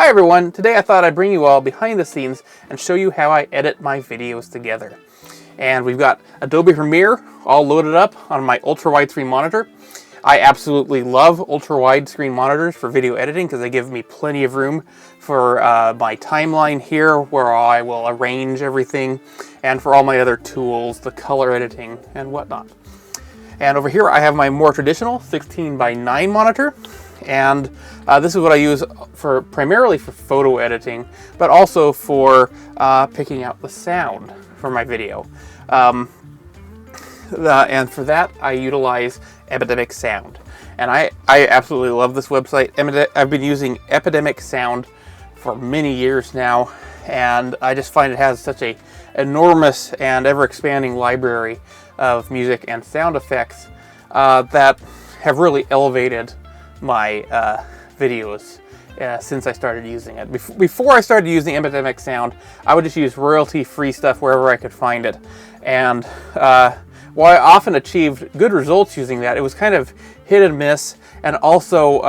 Hi everyone, today I thought I'd bring you all behind the scenes and show you how I edit my videos together. And we've got Adobe Premiere all loaded up on my ultra widescreen monitor. I absolutely love ultra widescreen monitors for video editing because they give me plenty of room for my timeline here where I will arrange everything, and for all my other tools, the color editing and whatnot. And over here I have my more traditional 16:9 monitor. And this is what I use primarily for photo editing, but also for picking out the sound for my video. And for that, I utilize Epidemic Sound. And I absolutely love this website. I've been using Epidemic Sound for many years now, and I just find it has such a enormous and ever-expanding library of music and sound effects that have really elevated my videos since I started using it. Before I started using Epidemic Sound, I would just use royalty-free stuff wherever I could find it. And while I often achieved good results using that, it was kind of hit and miss. And also,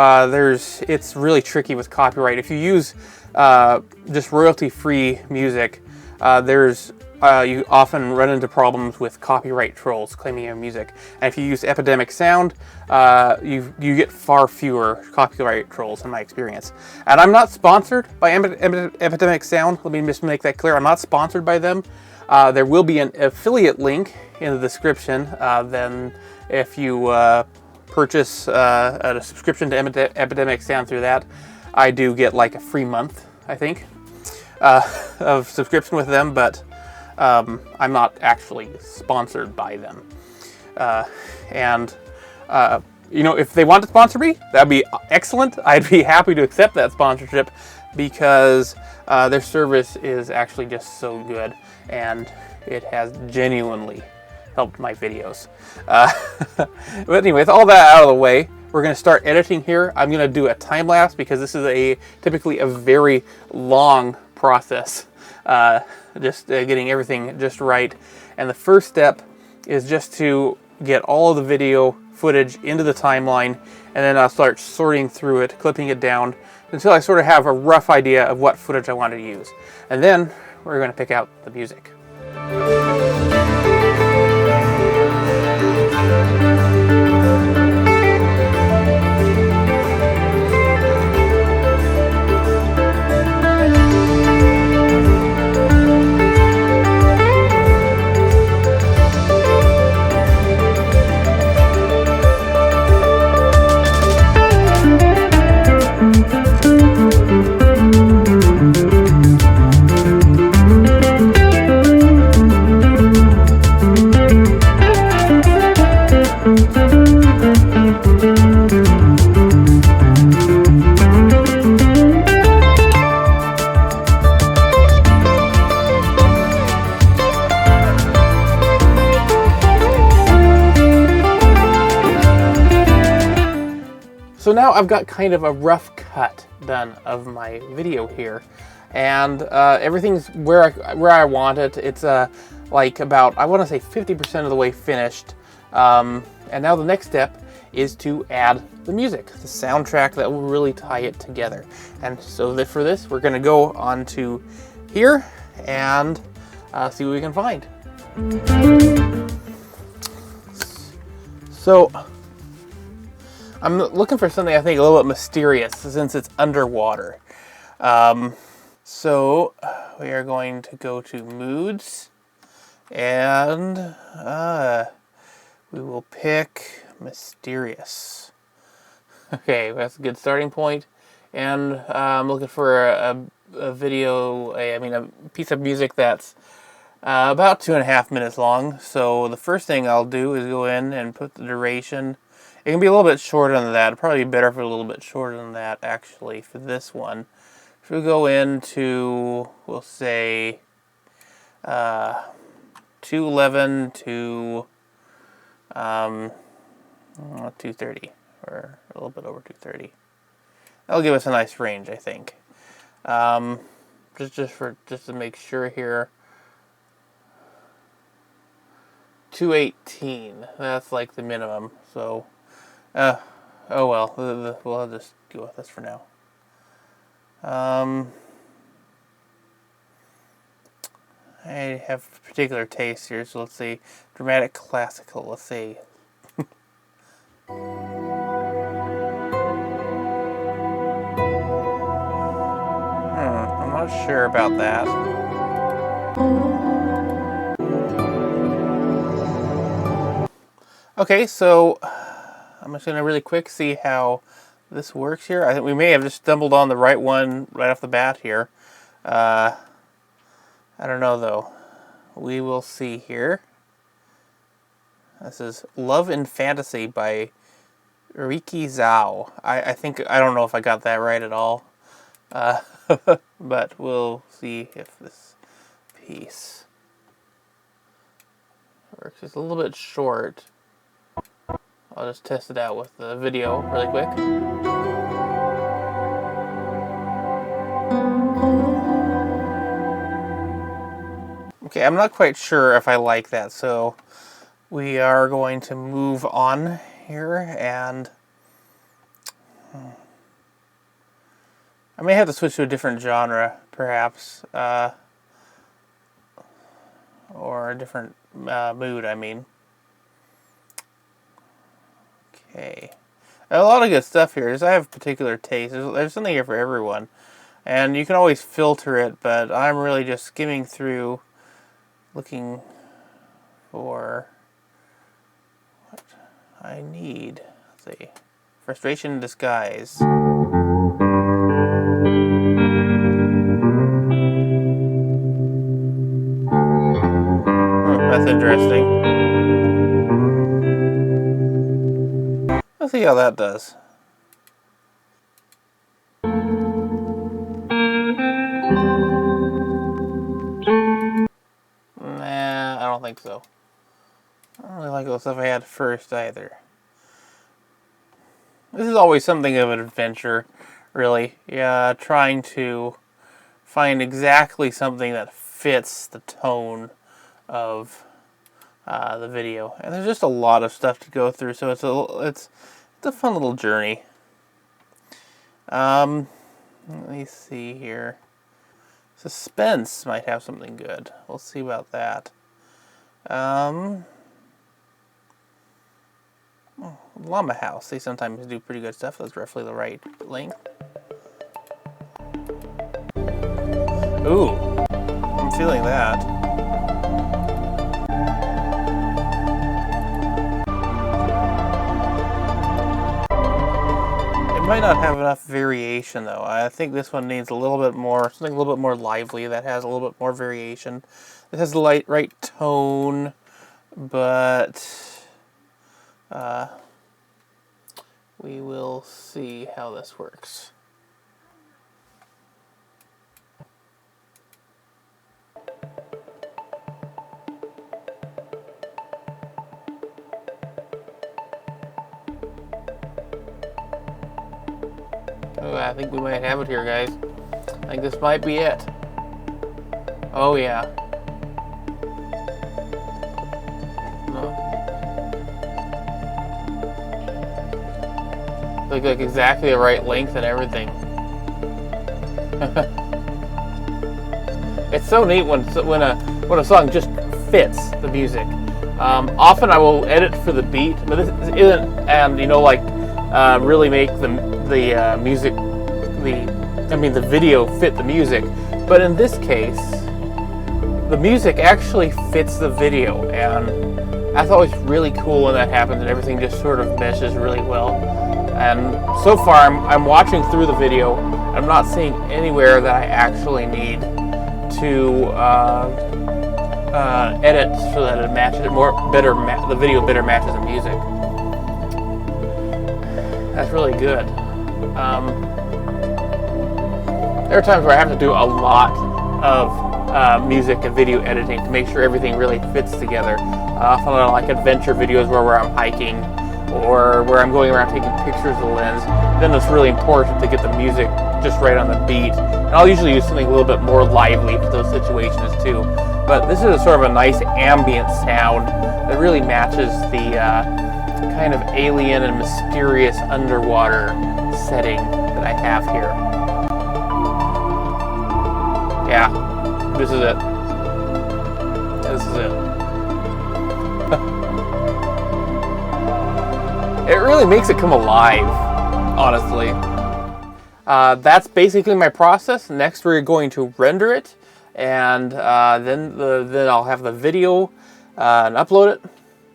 it's really tricky with copyright. If you use just royalty-free music, you often run into problems with copyright trolls claiming your music. And if you use Epidemic Sound, you get far fewer copyright trolls in my experience. And I'm not sponsored by Epidemic Sound. Let me just make that clear. I'm not sponsored by them. There will be an affiliate link in the description. Then if you purchase a subscription to Epidemic Sound through that, I do get like a free month, I think, of subscription with them, but I'm not actually sponsored by them. If they want to sponsor me, that'd be excellent. I'd be happy to accept that sponsorship because their service is actually just so good, and it has genuinely helped my videos. But anyway, with all that out of the way, we're going to start editing here. I'm going to do a time lapse because this is typically a very long process. Just getting everything just right. And the first step is just to get all of the video footage into the timeline, and then I'll start sorting through it, clipping it down until I sort of have a rough idea of what footage I want to use. And then we're going to pick out the music. So now I've got kind of a rough cut done of my video here, and everything's where I want it. It's like about, I want to say 50% of the way finished. And now the next step is to add the music, the soundtrack that will really tie it together. And so for this, we're going to go on to here and see what we can find. So I'm looking for something I think a little bit mysterious since it's underwater. So we are going to go to Moods, and we will pick Mysterious. Okay, that's a good starting point. And I'm looking for a piece of music that's about 2.5 minutes long. So the first thing I'll do is go in and put the duration. It can be a little bit shorter than that. It'd probably be better for a little bit shorter than that, actually, for this one. So we'll go into, we'll say, 211 to 230, or a little bit over 230. That'll give us a nice range, I think. Just to make sure here. 218. That's like the minimum. So. Oh well, we'll just go with this for now. I have particular taste here, so let's see. Dramatic classical, let's see. I'm not sure about that. Okay, so I'm just going to really quick see how this works here. I think we may have just stumbled on the right one right off the bat here. I don't know though. We will see here. This is Love and Fantasy by Riki Zhao. I don't know if I got that right at all. But we'll see if this piece works. It's a little bit short. I'll just test it out with the video really quick. Okay, I'm not quite sure if I like that, so we are going to move on here, and I may have to switch to a different genre, perhaps, or a different mood, I mean. Okay. A lot of good stuff here. I have particular taste. There's something here for everyone. And you can always filter it, but I'm really just skimming through, looking for what I need. Let's see. Frustration in Disguise. That's interesting. Let's see how that does. Nah, I don't think so. I don't really like the stuff I had first either. This is always something of an adventure, really. Yeah, trying to find exactly something that fits the tone of the video, and there's just a lot of stuff to go through, so it's a fun little journey. Let me see here. Suspense might have something good. We'll see about that. Llama House. They sometimes do pretty good stuff. That's roughly the right length. Ooh, I'm feeling that. It might not have enough variation though. I think this one needs a little bit more, something a little bit more lively that has a little bit more variation. It has the right tone, but we will see how this works. Oh, I think we might have it here, guys. I think this might be it. Oh, yeah. Look like exactly the right length and everything. It's so neat when a song just fits the music. Often I will edit for the beat, but this isn't, and really make the music, the video fit the music. But in this case, the music actually fits the video, and that's always really cool when that happens and everything just sort of meshes really well. And so far, I'm watching through the video. I'm not seeing anywhere that I actually need to edit so that it matches it the video better matches the music. That's really good. There are times where I have to do a lot of music and video editing to make sure everything really fits together. Often on like adventure videos where I'm hiking or where I'm going around taking pictures of the lens, then it's really important to get the music just right on the beat. And I'll usually use something a little bit more lively for those situations too. But this is a sort of a nice ambient sound that really matches the kind of alien and mysterious underwater setting that I have here. Yeah, this is it. This is it. It really makes it come alive, honestly. That's basically my process. Next, we're going to render it, and then I'll have the video and upload it,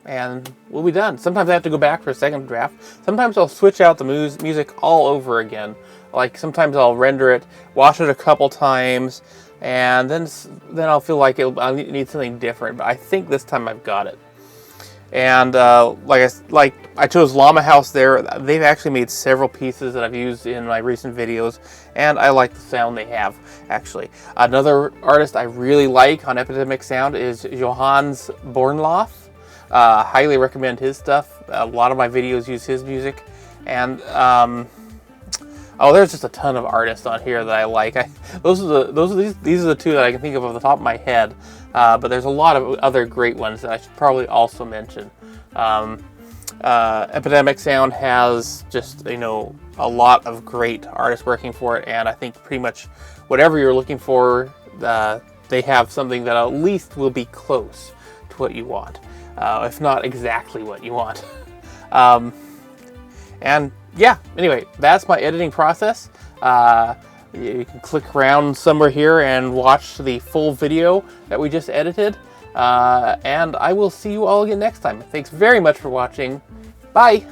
and we'll be done. Sometimes I have to go back for a second draft. Sometimes I'll switch out the music all over again. Like sometimes I'll render it, watch it a couple times, and then I'll feel like I need something different. But I think this time I've got it. And I chose Llama House there. They've actually made several pieces that I've used in my recent videos, and I like the sound they have, actually. Another artist I really like on Epidemic Sound is Johannes Bornloth. Highly recommend his stuff. A lot of my videos use his music. And there's just a ton of artists on here that I like. These are the two that I can think of off the top of my head. But there's a lot of other great ones that I should probably also mention. Epidemic Sound has just, a lot of great artists working for it, and I think pretty much whatever you're looking for, they have something that at least will be close to what you want, if not exactly what you want. And yeah, anyway, that's my editing process. You can click around somewhere here and watch the full video that we just edited. And I will see you all again next time. Thanks very much for watching. Bye!